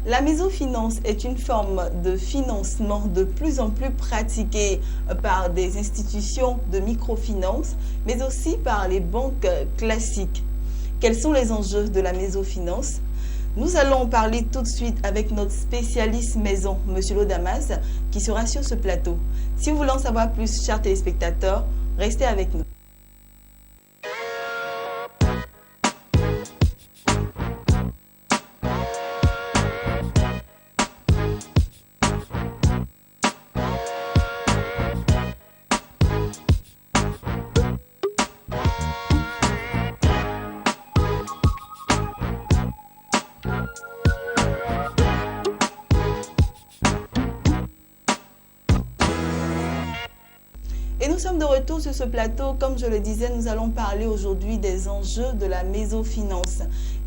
La mésofinance est une forme de financement de plus en plus pratiquée par des institutions de microfinance, mais aussi par les banques classiques. Quels sont les enjeux de la mésofinance? Nous allons en parler tout de suite avec notre spécialiste maison, M. Lodamas, qui sera sur ce plateau. Si vous voulez en savoir plus, chers téléspectateurs, restez avec nous. Et nous sommes de retour sur ce plateau. Comme je le disais, nous allons parler aujourd'hui des enjeux de la mésofinance.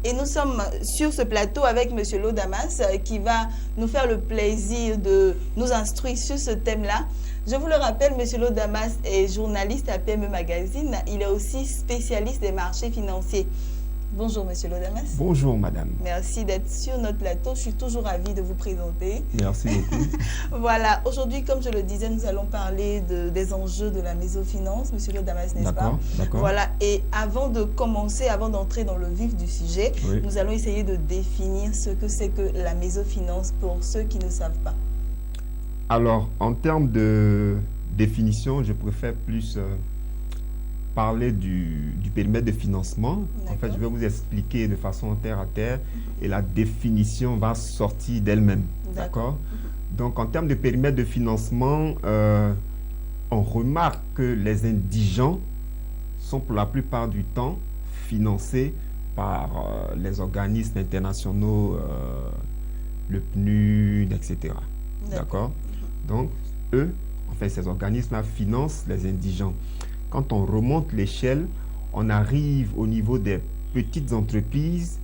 Et nous sommes sur ce plateau avec M. Lodamas qui va nous faire le plaisir de nous instruire sur ce thème-là. Je vous le rappelle, M. Lodamas est journaliste à PME Magazine. Il est aussi spécialiste des marchés financiers. Bonjour, M. Lodamas. Bonjour, madame. Merci d'être sur notre plateau. Je suis toujours ravie de vous présenter. Merci beaucoup. Voilà. Aujourd'hui, comme je le disais, nous allons parler des enjeux de la mésofinance, M. Lodamas, n'est-ce pas? D'accord. Voilà. Et avant de commencer, avant d'entrer dans le vif du sujet, oui, nous allons essayer de définir ce que c'est que la mésofinance pour ceux qui ne savent pas. Alors, en termes de définition, je préfère plus parler du périmètre de financement. En fait, je vais vous expliquer de façon terre à terre et la définition va sortir d'elle-même. D'accord? Donc, en termes de périmètre de financement, on remarque que les indigents sont pour la plupart du temps financés par les organismes internationaux, le PNUD, etc. D'accord? Donc, eux, en fait, ces organismes-là financent les indigents. Quand on remonte l'échelle, on arrive au niveau des petites entreprises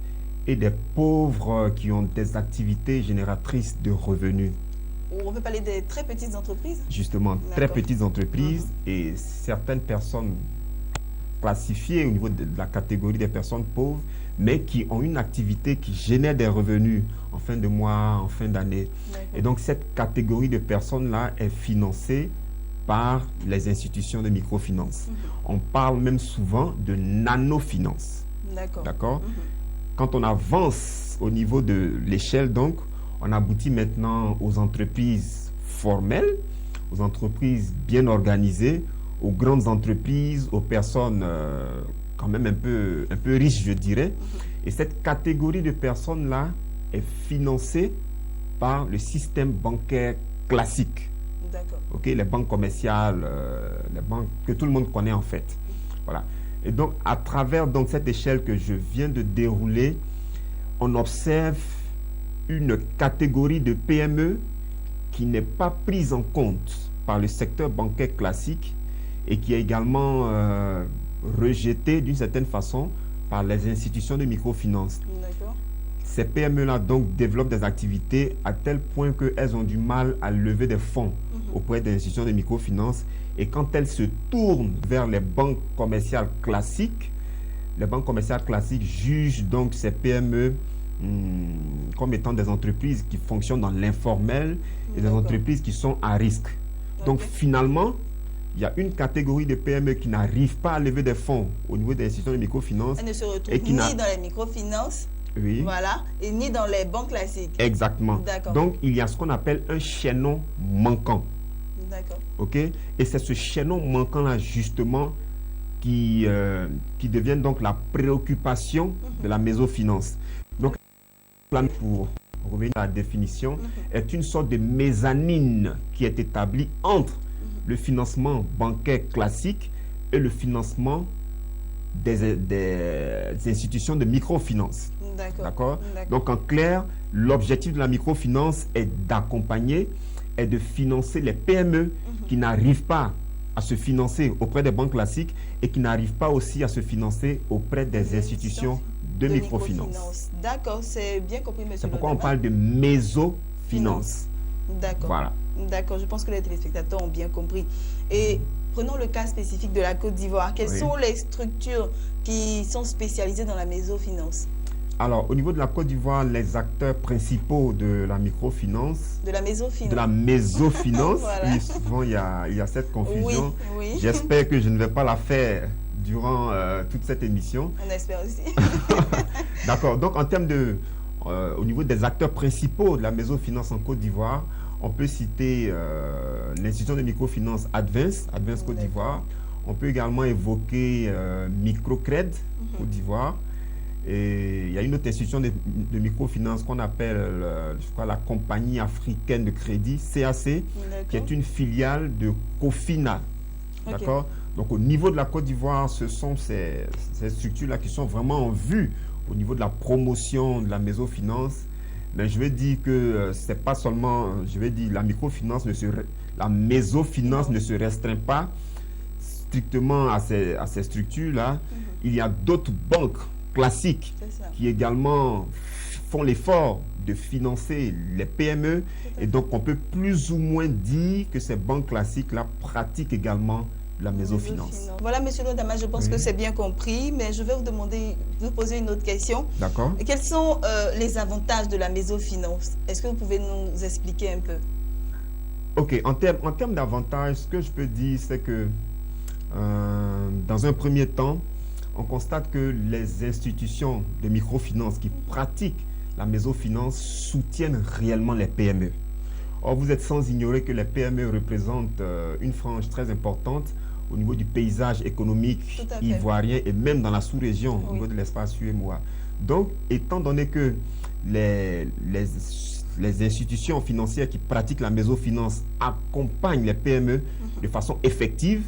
et des pauvres qui ont des activités génératrices de revenus. On peut parler des très petites entreprises? Justement, très petites entreprises et certaines personnes classifiées au niveau de la catégorie des personnes pauvres, mais qui ont une activité qui génère des revenus en fin de mois, en fin d'année. Et donc, cette catégorie de personnes-là est financée par les institutions de microfinance. On parle même souvent de nanofinance. D'accord. Quand on avance au niveau de l'échelle, donc, on aboutit maintenant aux entreprises formelles, aux entreprises bien organisées, aux grandes entreprises, aux personnes quand même un peu riches, je dirais. Et cette catégorie de personnes-là est financée par le système bancaire classique. Ok, les banques commerciales, les banques que tout le monde connaît en fait. Voilà. Et donc, à travers donc, cette échelle que je viens de dérouler, on observe une catégorie de PME qui n'est pas prise en compte par le secteur bancaire classique et qui est également rejetée d'une certaine façon par les institutions de microfinance. Ces PME-là donc développent des activités à tel point qu'elles ont du mal à lever des fonds auprès des institutions de microfinance. Et quand elles se tournent vers les banques commerciales classiques, les banques commerciales classiques jugent donc ces PME comme étant des entreprises qui fonctionnent dans l'informel et des entreprises qui sont à risque. Donc finalement, il y a une catégorie de PME qui n'arrive pas à lever des fonds au niveau des institutions de microfinance. Elles ne se retrouvent ni dans les microfinances, voilà, et ni dans les banques classiques. Exactement. Donc, il y a ce qu'on appelle un chaînon manquant. OK? Et c'est ce chaînon manquant-là, justement, qui devient donc la préoccupation de la mésofinance. Donc, pour revenir à la définition, est une sorte de mezzanine qui est établie entre le financement bancaire classique et le financement des institutions de microfinance. D'accord. Donc, en clair, l'objectif de la microfinance est d'accompagner et de financer les PME qui n'arrivent pas à se financer auprès des banques classiques et qui n'arrivent pas aussi à se financer auprès des institutions de microfinance. D'accord, c'est bien compris, monsieur. C'est pourquoi on parle de mésofinance. D'accord. Voilà. D'accord, je pense que les téléspectateurs ont bien compris. Et prenons le cas spécifique de la Côte d'Ivoire. Quelles sont les structures qui sont spécialisées dans la mésofinance? Alors, au niveau de la Côte d'Ivoire, les acteurs principaux de la microfinance, De la mésofinance. de la mésofinance, Voilà. oui, souvent il y a cette confusion. Oui, oui. J'espère que je ne vais pas la faire durant toute cette émission. On espère aussi. D'accord. Donc, au niveau des acteurs principaux de la mésofinance en Côte d'Ivoire, on peut citer l'institution de microfinance Advance Côte d'Ivoire. On peut également évoquer Microcred Côte d'Ivoire. Et il y a une autre institution de microfinance qu'on appelle je crois, la Compagnie africaine de crédit, CAC, qui est une filiale de Cofina. Okay. D'accord. Donc au niveau de la Côte d'Ivoire, ce sont ces structures-là qui sont vraiment en vue au niveau de la promotion de la mésofinance. Mais je vais dire que c'est pas seulement, je vais dire, la mésofinance ne se restreint pas strictement à ces structures-là. Il y a d'autres banques classiques qui également font l'effort de financer les PME. Et donc, on peut plus ou moins dire que ces banques classiques-là pratiquent également la mésofinance. Voilà, Monsieur Lodama, je pense que c'est bien compris, mais je vais vous poser une autre question. D'accord. Quels sont les avantages de la mésofinance? Est-ce que vous pouvez nous expliquer un peu? Ok, en termes d'avantages, ce que je peux dire, c'est que dans un premier temps, on constate que les institutions de microfinance qui pratiquent la mésofinance soutiennent réellement les PME. Or, vous êtes sans ignorer que les PME représentent une frange très importante au niveau du paysage économique ivoirien et même dans la sous-région, au niveau de l'espace UEMOA. Donc, étant donné que les institutions financières qui pratiquent la mésofinance accompagnent les PME de façon effective,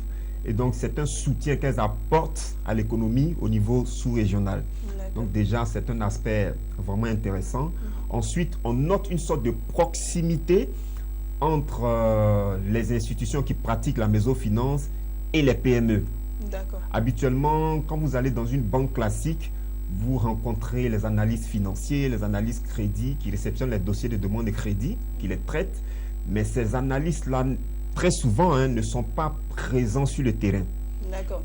et donc c'est un soutien qu'elles apportent à l'économie au niveau sous-régional. Donc déjà, c'est un aspect vraiment intéressant. Ensuite, on note une sorte de proximité entre les institutions qui pratiquent la mésofinance et les PME. Habituellement, quand vous allez dans une banque classique, vous rencontrez les analystes financiers, les analystes crédit qui réceptionnent les dossiers de demande de crédit, qui les traitent. Mais ces analystes-là, très souvent, ne sont pas présents sur le terrain.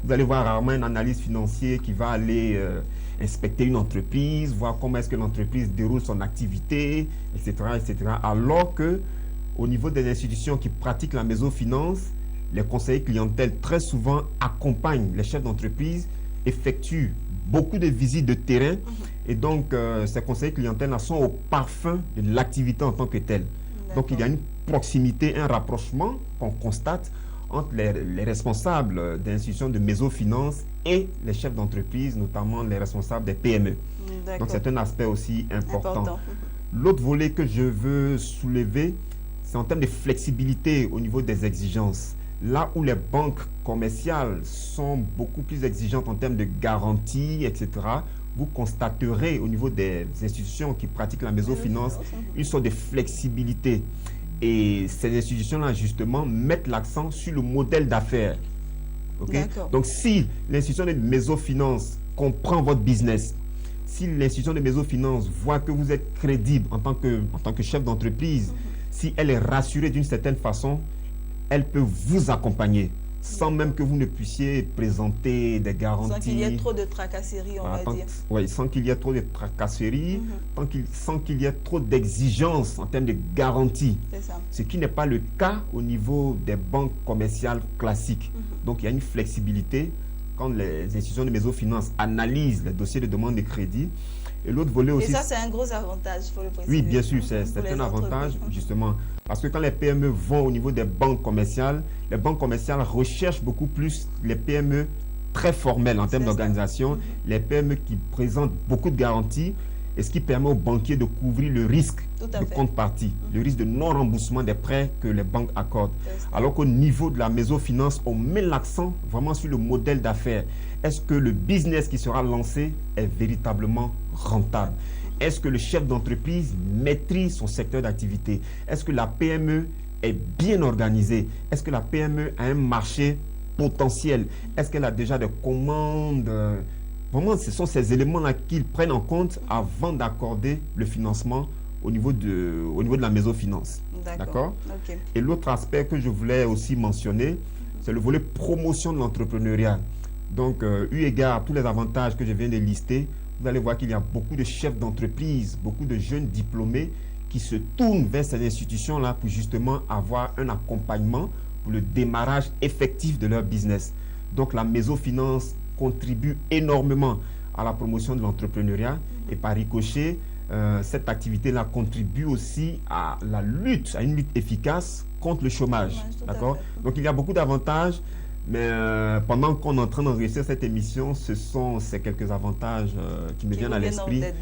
Vous allez voir rarement un analyste financier qui va aller inspecter une entreprise, voir comment est-ce que l'entreprise déroule son activité, etc., etc. Alors que au niveau des institutions qui pratiquent la mésofinance, les conseillers clientèle très souvent accompagnent les chefs d'entreprise, effectuent beaucoup de visites de terrain et donc ces conseillers clientèle sont au parfum de l'activité en tant que telle. Donc il y a une proximité, un rapprochement qu'on constate entre les responsables d'institutions de mésofinance et les chefs d'entreprise, notamment les responsables des PME. Donc c'est un aspect aussi important. L'autre volet que je veux soulever, c'est en termes de flexibilité au niveau des exigences. Là où les banques commerciales sont beaucoup plus exigeantes en termes de garantie, etc., vous constaterez au niveau des institutions qui pratiquent la mésofinance une sorte de flexibilité. Et ces institutions-là, justement, mettent l'accent sur le modèle d'affaires. Okay? Donc, si l'institution de mésofinance comprend votre business, si l'institution de mésofinance voit que vous êtes crédible en tant que chef d'entreprise, si elle est rassurée d'une certaine façon, elle peut vous accompagner sans même que vous ne puissiez présenter des garanties. Sans qu'il y ait trop de tracasseries, on va dire. Oui, sans qu'il y ait trop de tracasseries, sans qu'il y ait trop d'exigences en termes de garanties. Ce qui n'est pas le cas au niveau des banques commerciales classiques. Donc, il y a une flexibilité quand les institutions de mésofinance analysent les dossiers de demande de crédit. Et l'autre volet aussi... Et ça, c'est un gros avantage, il faut le préciser. Oui, bien sûr, c'est un avantage, justement. Parce que quand les PME vont au niveau des banques commerciales, les banques commerciales recherchent beaucoup plus les PME très formelles en termes d'organisation, les PME qui présentent beaucoup de garanties, et ce qui permet aux banquiers de couvrir le risque de contrepartie, le risque de non-remboursement des prêts que les banques accordent. Alors qu'au niveau de la mésofinance, on met l'accent vraiment sur le modèle d'affaires. Est-ce que le business qui sera lancé est véritablement rentable? Est-ce que le chef d'entreprise maîtrise son secteur d'activité? Est-ce que la PME est bien organisée? Est-ce que la PME a un marché potentiel? Est-ce qu'elle a déjà des commandes? Vraiment, ce sont ces éléments-là qu'ils prennent en compte avant d'accorder le financement au niveau de la mésofinance. D'accord. Et l'autre aspect que je voulais aussi mentionner, c'est le volet promotion de l'entrepreneuriat. Donc, eu égard à tous les avantages que je viens de lister, vous allez voir qu'il y a beaucoup de chefs d'entreprise, beaucoup de jeunes diplômés qui se tournent vers ces institutions-là pour justement avoir un accompagnement pour le démarrage effectif de leur business. Donc la Mésofinance contribue énormément à la promotion de l'entrepreneuriat et par ricochet, cette activité-là contribue aussi à la lutte, à une lutte efficace contre le chômage. D'accord? Donc il y a beaucoup d'avantages, mais pendant qu'on est en train d'enregistrer cette émission, c'est quelques avantages qui me viennent à l'esprit et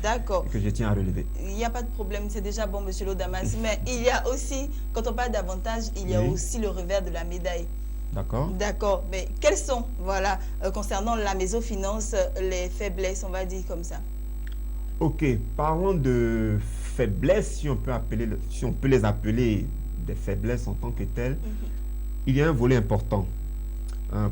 que je tiens à relever. Il n'y a pas de problème, c'est déjà bon, Monsieur Lodamas, mais il y a aussi, quand on parle d'avantages, il y a aussi le revers de la médaille. D'accord. D'accord, mais quelles sont, voilà, concernant la Mésofinance, les faiblesses, on va dire comme ça? Ok, parlons de faiblesses, si on peut les appeler des faiblesses en tant que telles. Il y a un volet important.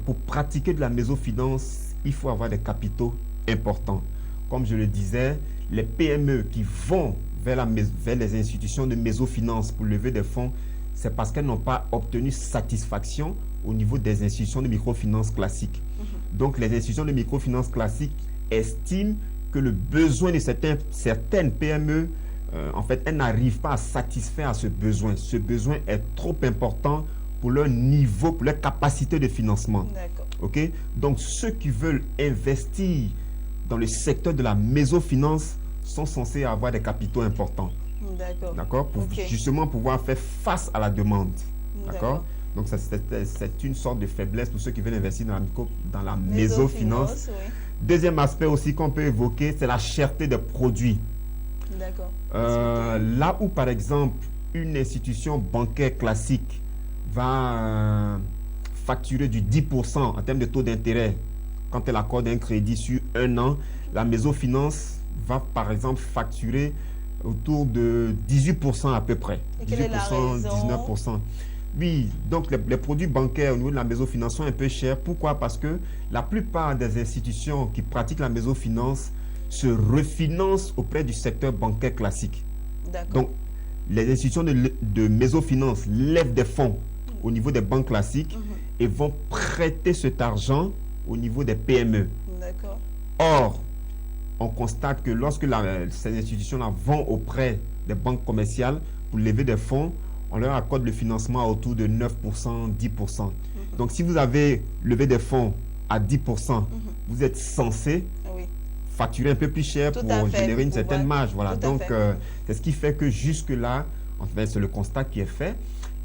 Pour pratiquer de la mésofinance, il faut avoir des capitaux importants. Comme je le disais, les PME qui vont vers les institutions de mésofinance pour lever des fonds, c'est parce qu'elles n'ont pas obtenu satisfaction au niveau des institutions de microfinance classiques. Donc, les institutions de microfinance classiques estiment que le besoin de certaines PME, en fait, elles n'arrivent pas à satisfaire à ce besoin. Ce besoin est trop important pour leur niveau, pour leur capacité de financement. Okay? Donc, ceux qui veulent investir dans le secteur de la mésofinance sont censés avoir des capitaux importants. D'accord? Pour justement pouvoir faire face à la demande. D'accord? Donc, c'est une sorte de faiblesse pour ceux qui veulent investir dans la mésofinance. Deuxième aspect aussi qu'on peut évoquer, c'est la cherté des produits. Là où, par exemple, une institution bancaire classique va facturer du 10% en termes de taux d'intérêt quand elle accorde un crédit sur un an, la mésofinance va, par exemple, facturer autour de 18% à peu près. Et quelle est la raison? 19%. Oui, donc les produits bancaires au niveau de la mésofinance sont un peu chers. Pourquoi? Parce que la plupart des institutions qui pratiquent la mésofinance se refinancent auprès du secteur bancaire classique. Donc, les institutions de mésofinance lèvent des fonds au niveau des banques classiques et vont prêter cet argent au niveau des PME. Or, on constate que lorsque ces institutions-là vont auprès des banques commerciales pour lever des fonds, on leur accorde le financement à autour de 9%, 10%. Donc, si vous avez levé des fonds à 10%, vous êtes censé facturer un peu plus cher pour générer une certaine marge. Voilà. Donc, c'est ce qui fait que jusque-là, en fait, c'est le constat qui est fait.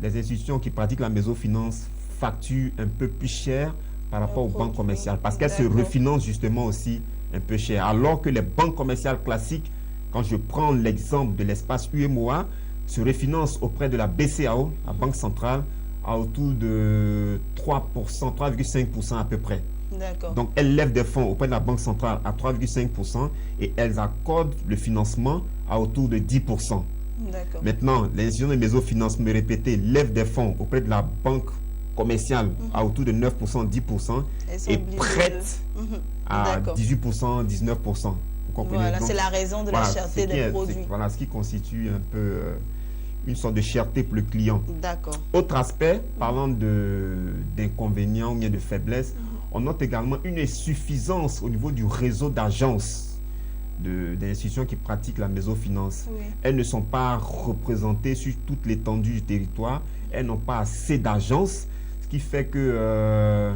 Les institutions qui pratiquent la mésofinance facturent un peu plus cher par rapport aux banques commerciales parce qu'elles se refinancent justement aussi un peu cher. Alors que les banques commerciales classiques, quand je prends l'exemple de l'espace UMOA, se refinance auprès de la BCAO, la Banque centrale, à autour de 3%, 3,5% à peu près. Donc, elles lèvent des fonds auprès de la Banque centrale à 3,5% et elles accordent le financement à autour de 10%. Maintenant, l'institution de mésofinance, me répéter, lève des fonds auprès de la banque commerciale à autour de 9%, 10% et prête à 18%, 19%. Voilà, c'est la raison de la cherté des produits. Voilà ce qui constitue un peu une sorte de cherté pour le client. Autre aspect, parlant d'inconvénients ou bien de faiblesses, on note également une insuffisance au niveau du réseau d'agences des institutions qui pratiquent la mésofinance. Elles ne sont pas représentées sur toute l'étendue du territoire. Elles n'ont pas assez d'agences, ce qui fait que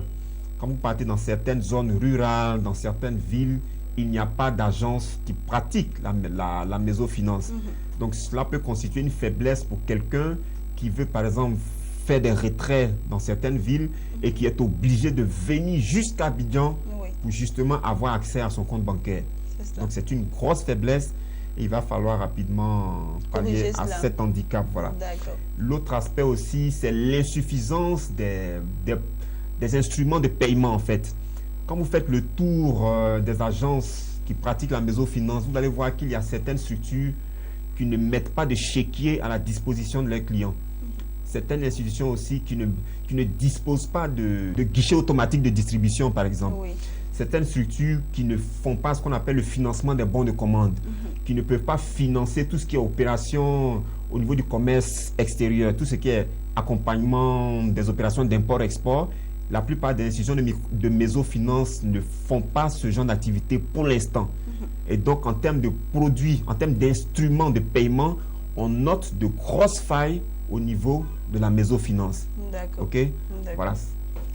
quand vous partez dans certaines zones rurales, dans certaines villes, il n'y a pas d'agence qui pratique la mésofinance. Donc, cela peut constituer une faiblesse pour quelqu'un qui veut, par exemple, faire des retraits dans certaines villes et qui est obligé de venir jusqu'à Abidjan pour justement avoir accès à son compte bancaire. Donc, c'est une grosse faiblesse et il va falloir rapidement pallier à cet handicap. Voilà. L'autre aspect aussi, c'est l'insuffisance des instruments de paiement, en fait. Quand vous faites le tour des agences qui pratiquent la mésofinance, vous allez voir qu'il y a certaines structures qui ne mettent pas de chéquier à la disposition de leurs clients. Certaines institutions aussi qui ne disposent pas de guichet automatique de distribution, par exemple. Certaines structures qui ne font pas ce qu'on appelle le financement des bons de commande, qui ne peuvent pas financer tout ce qui est opération au niveau du commerce extérieur, tout ce qui est accompagnement des opérations d'import-export. La plupart des institutions de mésofinance ne font pas ce genre d'activité pour l'instant. Et donc, en termes de produits, en termes d'instruments de paiement, on note de grosses failles au niveau de la mésofinance. D'accord. OK? Voilà.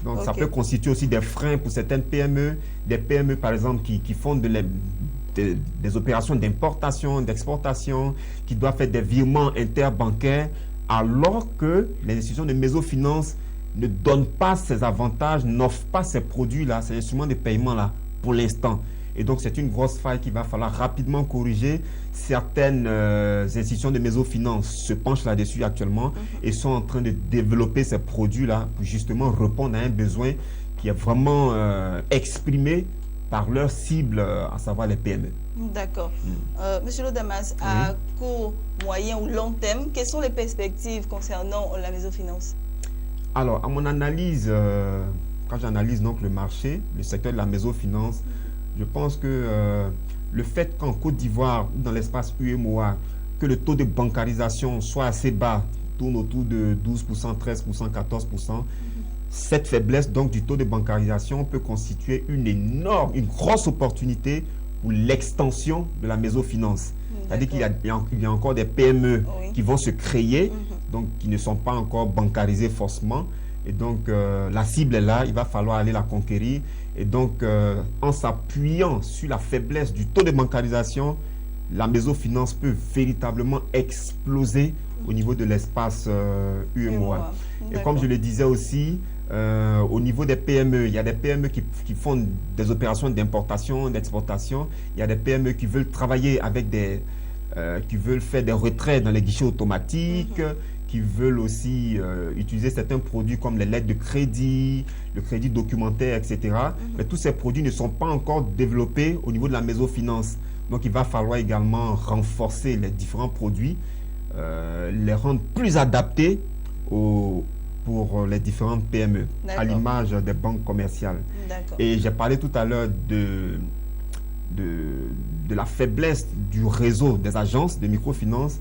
Donc, ça Ok. peut constituer aussi des freins pour certaines PME, des PME, par exemple, qui font des opérations d'importation, d'exportation, qui doivent faire des virements interbancaires, alors que les institutions de mésofinance ne donnent pas ces avantages, n'offrent pas ces produits-là, ces instruments de paiement-là, pour l'instant. Et donc, c'est une grosse faille qu'il va falloir rapidement corriger. Certaines institutions de mésofinance se penchent là-dessus actuellement et sont en train de développer ces produits-là pour justement répondre à un besoin qui est vraiment exprimé par leur cible, à savoir les PME. D'accord. Monsieur Lodamas, à court, moyen ou long terme, quelles sont les perspectives concernant la mésofinance? Alors, à mon analyse, quand j'analyse donc le marché, le secteur de la mésofinance, je pense que le fait qu'en Côte d'Ivoire, dans l'espace UEMOA, que le taux de bancarisation soit assez bas, tourne autour de 12%, 13%, 14%, cette faiblesse donc du taux de bancarisation peut constituer une grosse opportunité pour l'extension de la mésofinance. C'est-à-dire qu'il y a encore des PME qui vont se créer, donc qui ne sont pas encore bancarisées forcément. Et donc, la cible est là, il va falloir aller la conquérir. Et donc, en s'appuyant sur la faiblesse du taux de bancarisation, la mésofinance peut véritablement exploser au niveau de l'espace UEMOA. Et comme je le disais aussi, au niveau des PME, il y a des PME qui font des opérations d'importation, d'exportation. Il y a des PME qui veulent travailler avec qui veulent faire des retraits dans les guichets automatiques, qui veulent aussi utiliser certains produits comme les lettres de crédit, le crédit documentaire, etc. Mais tous ces produits ne sont pas encore développés au niveau de la mésofinance. Donc, il va falloir également renforcer les différents produits, les rendre plus adaptés pour les différentes PME, à l'image des banques commerciales. Et j'ai parlé tout à l'heure de la faiblesse du réseau des agences de microfinance.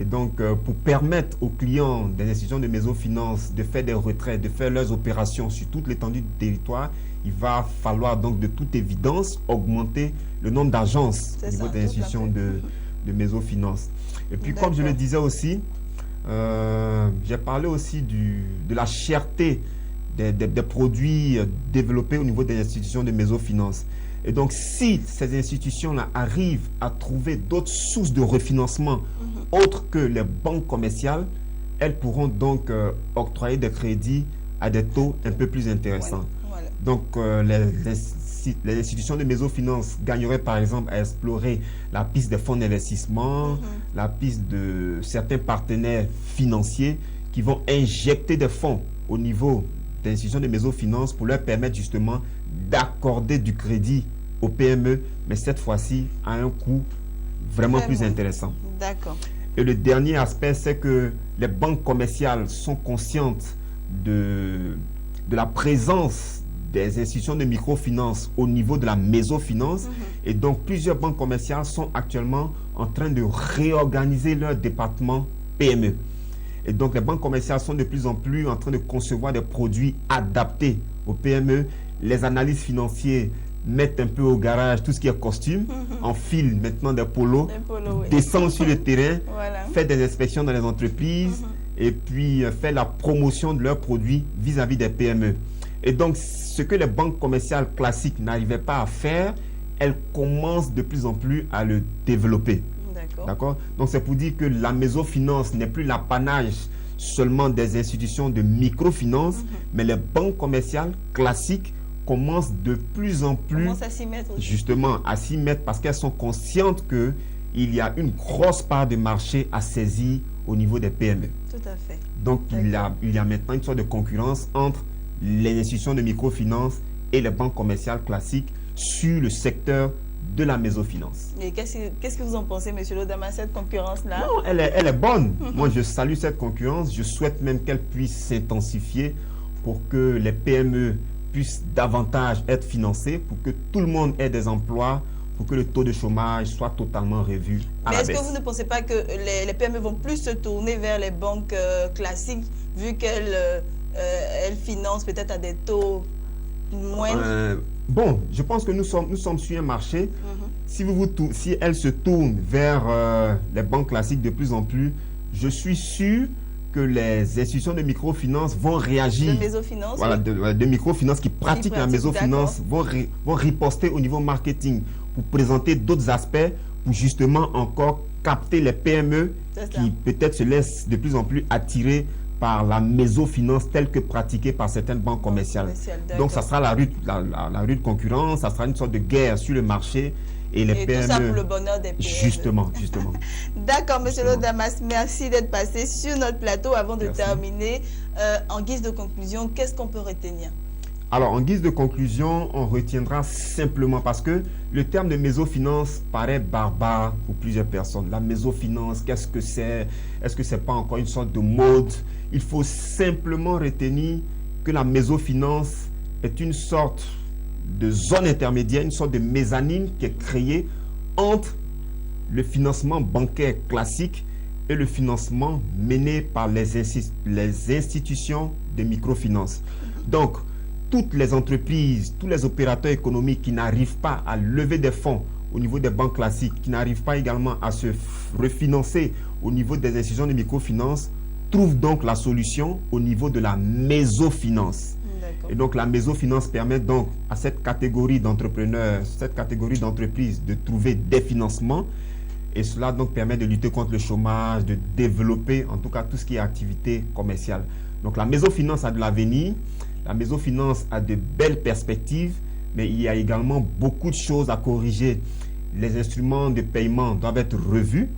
Et donc, pour permettre aux clients des institutions de mésofinance de faire des retraits, de faire leurs opérations sur toute l'étendue du territoire, il va falloir donc de toute évidence augmenter le nombre d'agences au niveau des institutions de mésofinance. Et puis, comme je le disais aussi, j'ai parlé aussi de la cherté des produits développés au niveau des institutions de mésofinance. Et donc, si ces institutions-là arrivent à trouver d'autres sources de refinancement autres que les banques commerciales, elles pourront donc octroyer des crédits à des taux un peu plus intéressants. Donc, les institutions de mésofinance gagneraient par exemple à explorer la piste des fonds d'investissement, la piste de certains partenaires financiers qui vont injecter des fonds au niveau des institutions de mésofinance pour leur permettre justement d'accorder du crédit aux PME, mais cette fois-ci à un coût vraiment plus intéressant. D'accord. Et le dernier aspect, c'est que les banques commerciales sont conscientes de la présence des institutions de microfinance au niveau de la mésofinance. Et donc, plusieurs banques commerciales sont actuellement en train de réorganiser leur département PME. Et donc, les banques commerciales sont de plus en plus en train de concevoir des produits adaptés aux PME. Les analystes financiers mettent un peu au garage tout ce qui est costume, enfilent maintenant des polos, descendent sur le terrain, font des inspections dans les entreprises et puis font la promotion de leurs produits vis-à-vis des PME. Et donc, ce que les banques commerciales classiques n'arrivaient pas à faire, elles commencent de plus en plus à le développer. D'accord. Donc, c'est pour dire que la mésofinance n'est plus l'apanage seulement des institutions de microfinance, mais les banques commerciales classiques commencent de plus en plus justement à s'y mettre parce qu'elles sont conscientes qu'il y a une grosse part de marché à saisir au niveau des PME. Tout à fait. Donc, il y a maintenant une sorte de concurrence entre les institutions de microfinance et les banques commerciales classiques sur le secteur de la mésofinance. Et qu'est-ce que vous en pensez, M. Lodama, cette concurrence-là? Non, elle est bonne. Moi, je salue cette concurrence. Je souhaite même qu'elle puisse s'intensifier pour que les PME puissent davantage être financées, pour que tout le monde ait des emplois, pour que le taux de chômage soit totalement revu à la baisse. Mais est-ce que vous ne pensez pas que les PME vont plus se tourner vers les banques classiques, vu qu'elles financent peut-être à des taux moindres? Bon, je pense que nous sommes sur un marché si elle se tourne vers les banques classiques de plus en plus, je suis sûr que les institutions de microfinance vont réagir. De mésofinance. Voilà, de microfinance qui pratiquent la mésofinance vont riposter au niveau marketing pour présenter d'autres aspects pour justement encore capter les PME qui peut-être se laissent de plus en plus attirer par la mésofinance telle que pratiquée par certaines banques commerciales. Donc, ça sera la rude concurrence, ça sera une sorte de guerre sur le marché. Et PME, tout ça pour le bonheur des PME. Justement. D'accord, Monsieur Lodamas, merci d'être passé sur notre plateau. Avant de terminer, en guise de conclusion, qu'est-ce qu'on peut retenir? Alors, en guise de conclusion, on retiendra simplement parce que le terme de mésofinance paraît barbare pour plusieurs personnes. La mésofinance, qu'est-ce que c'est? Est-ce que ce n'est pas encore une sorte de mode? Il faut simplement retenir que la mésofinance est une sorte de zone intermédiaire, une sorte de mezzanine qui est créée entre le financement bancaire classique et le financement mené par les institutions de microfinance. Donc, toutes les entreprises, tous les opérateurs économiques qui n'arrivent pas à lever des fonds au niveau des banques classiques, qui n'arrivent pas également à se refinancer au niveau des institutions de microfinance, trouvent donc la solution au niveau de la mésofinance. Et donc, la mésofinance permet donc à cette catégorie d'entrepreneurs, cette catégorie d'entreprises de trouver des financements. Et cela donc permet de lutter contre le chômage, de développer en tout cas tout ce qui est activité commerciale. Donc, la mésofinance a de l'avenir. La mésofinance a de belles perspectives, mais il y a également beaucoup de choses à corriger. Les instruments de paiement doivent être revus.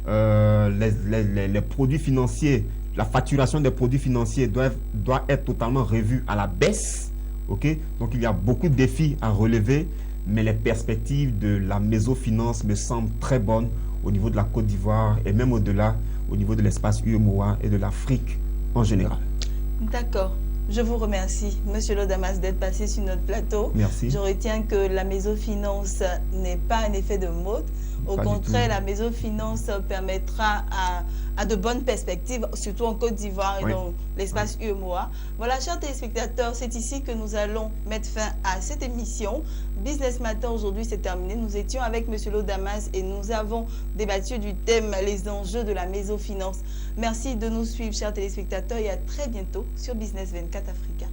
Les produits financiers, la facturation des produits financiers doit être totalement revue à la baisse. Okay? Donc, il y a beaucoup de défis à relever, mais les perspectives de la mésofinance me semblent très bonnes au niveau de la Côte d'Ivoire et même au-delà, au niveau de l'espace UEMOA et de l'Afrique en général. D'accord. Je vous remercie, Monsieur Lodamas, d'être passé sur notre plateau. Merci. Je retiens que la mésofinance n'est pas un effet de mode. Au contraire, la mésofinance permettra à de bonnes perspectives, surtout en Côte d'Ivoire et dans l'espace UEMOA. Voilà, chers téléspectateurs, c'est ici que nous allons mettre fin à cette émission. Business Matin, aujourd'hui, c'est terminé. Nous étions avec Monsieur Lodamas et nous avons débattu du thème « Les enjeux de la mésofinance ». Merci de nous suivre, chers téléspectateurs, et à très bientôt sur Business 24 Africa.